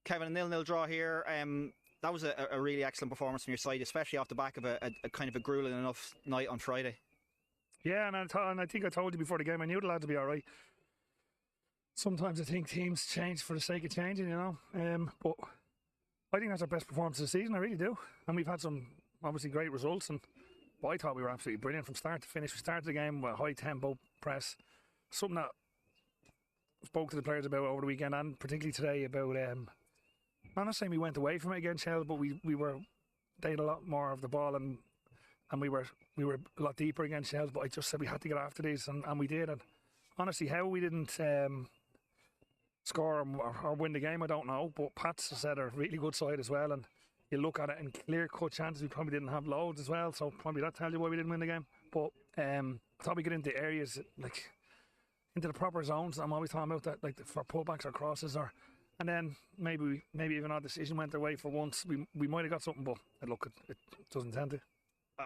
Kevin, a 0-0 draw here. That was a really excellent performance from your side, especially off the back of a kind of a grueling enough night on Friday. Yeah, and I think I told you before the game, I knew the lads would be all right. Sometimes I think teams change for the sake of changing, but I think that's our best performance of the season, I really do. And we've had some obviously great results, but I thought we were absolutely brilliant from start to finish. We started the game with a high tempo press, something that I spoke to the players about over the weekend and particularly today about. I'm not saying we went away from it against Shell, but they had a lot more of the ball and we were a lot deeper against Shells. But I just said we had to get after these, and we did. And honestly, how we didn't score or win the game, I don't know. But Pats has said a really good side as well, and you look at it in clear cut chances, we probably didn't have loads as well. So probably that tells you why we didn't win the game. But I thought we get into areas like into the proper zones. I'm always talking about that, like for pullbacks or crosses and then maybe even our decision went their way for once. We might have got something, but look, it doesn't tend to.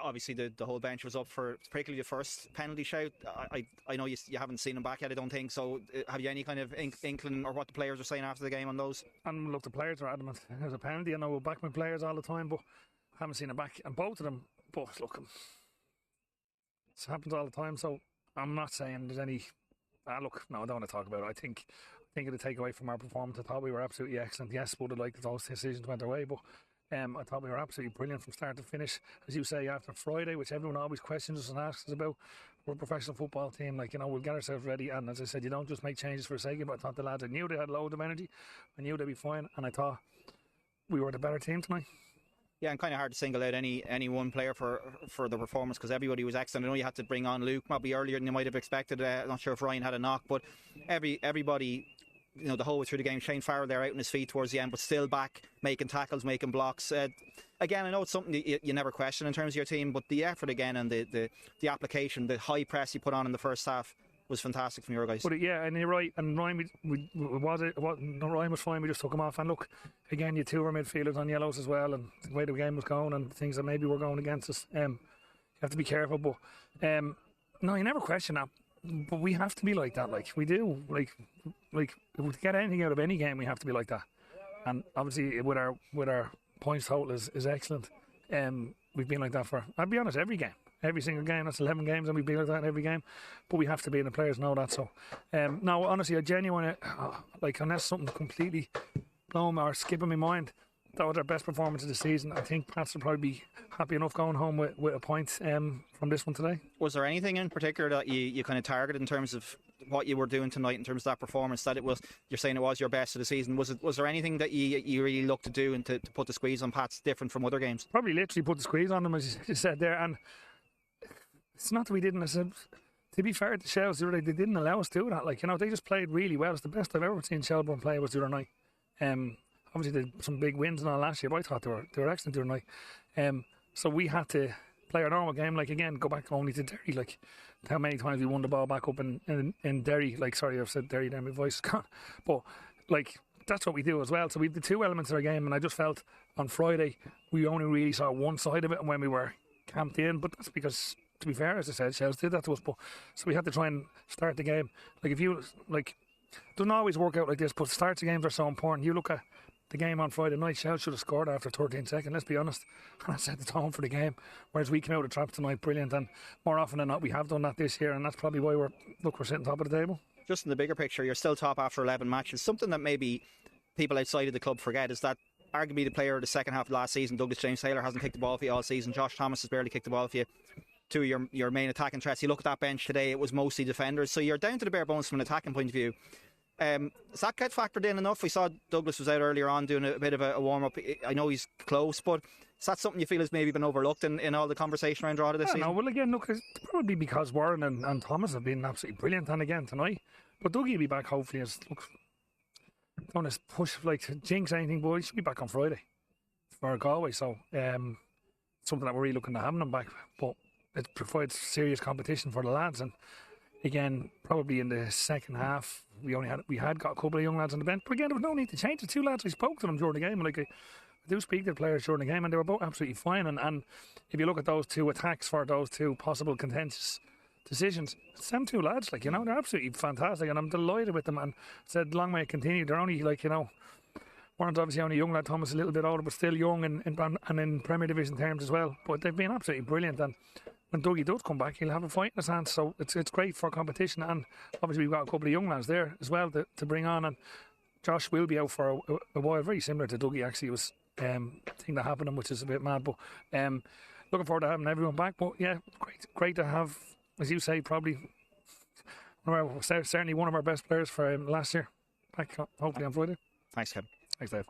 Obviously, the whole bench was up for particularly the first penalty shout. I know you haven't seen them back yet, I don't think. So have you any kind of inkling or what the players were saying after the game on those? And look, the players are adamant. There's a penalty. I know we'll back my players all the time, but I haven't seen it back. And both of them, but look, it happens all the time. So I'm not saying there's any. Look, no, I don't want to talk about it. I think it'll take away from our performance. I thought we were absolutely excellent. Yes, would have liked if those decisions went our way, but I thought we were absolutely brilliant from start to finish. As you say, after Friday, which everyone always questions us and asks us about, we're a professional football team. We'll get ourselves ready. And as I said, you don't just make changes for a second. But I thought the lads, I knew they had loads of energy. I knew they'd be fine. And I thought we were the better team tonight. Yeah, and kind of hard to single out any one player for the performance because everybody was excellent. I know you had to bring on Luke probably earlier than you might have expected. I'm not sure if Ryan had a knock, but everybody, the whole way through the game, Shane Farrell there out on his feet towards the end, but still back, making tackles, making blocks. Again, I know it's something you never question in terms of your team, but the effort again and the application, the high press you put on in the first half was fantastic from your guys. But yeah, and you're right. And Ryan, Ryan was fine. We just took him off. And look, again, you two were midfielders on yellows as well, and the way the game was going and things that maybe were going against us. You have to be careful, but no, you never question that. But we have to be like that. Like we do. Like if we get anything out of any game, we have to be like that. And obviously, with our points total is excellent. We've been like that for, I'll be honest, every game. Every single game. That's 11 games and we've been like that in every game. But we have to be, and the players know that. So, no, honestly, I genuinely, unless something completely blown or skipping my mind, that was our best performance of the season. I think Pats will probably be happy enough going home with a point from this one today. Was there anything in particular that you kind of targeted in terms of what you were doing tonight in terms of that performance, that it was, you're saying it was your best of the season? Was there anything that you really looked to do and to put the squeeze on Pats different from other games? Probably literally put the squeeze on them, as you said there. And it's not that we didn't. To be fair to Shells, they didn't allow us to do that. They just played really well. It's the best I've ever seen Shelbourne play was the other night. Obviously, they did some big wins and all last year, but I thought they were excellent the other night. So we had to play our normal game. Again, go back only to Derry. How many times we won the ball back up in Derry. Sorry, I've said Derry there, my voice is gone. But, that's what we do as well. So we have the two elements of our game, and I just felt on Friday we only really saw one side of it when we were camped in. But that's because, to be fair, as I said, Shells did that to us. But so we had to try and start the game. If you it doesn't always work out like this, but starts of games are so important. You look at the game on Friday night, Shells should have scored after 13 seconds, let's be honest. And that set the tone for the game. Whereas we came out of traps tonight brilliant, and more often than not we have done that this year, and that's probably why we're sitting top of the table. Just in the bigger picture, you're still top after 11 matches. Something that maybe people outside of the club forget is that arguably the player of the second half of last season, Douglas James Taylor, hasn't kicked the ball for you all season. Josh Thomas has barely kicked the ball for you. Two of your main attacking threats. You look at that bench today, it was mostly defenders. So you're down to the bare bones from an attacking point of view. Does that get factored in enough? We saw Douglas was out earlier on doing a bit of a warm-up. I know he's close, but is that something you feel has maybe been overlooked in all the conversation around Drogheda this season? No, well again, look, it's probably because Warren and Thomas have been absolutely brilliant, and again tonight. But Dougie will be back hopefully. Don't want to push jinx anything, but he should be back on Friday for Galway. So something that we're really looking to having him back. But it provides serious competition for the lads, and again, probably in the second half, we had got a couple of young lads on the bench. But again, there was no need to change. The two lads, I spoke to them during the game. I do speak to the players during the game, and they were both absolutely fine. And if you look at those two attacks for those two possible contentious decisions, it's them two lads, they're absolutely fantastic, and I'm delighted with them. And said, long may it continue. They're only Warren's obviously only young lad, Thomas a little bit older, but still young and in Premier Division terms as well. But they've been absolutely brilliant, and when Dougie does come back, he'll have a fight in his hands. So it's great for competition, and obviously we've got a couple of young lads there as well to bring on. And Josh will be out for a while, very similar to Dougie actually. It was thing that happened to him, which is a bit mad. But looking forward to having everyone back. But yeah, great to have, as you say, probably certainly one of our best players for last year back. Hopefully on Friday. Thanks, Kevin. Thanks, Dave.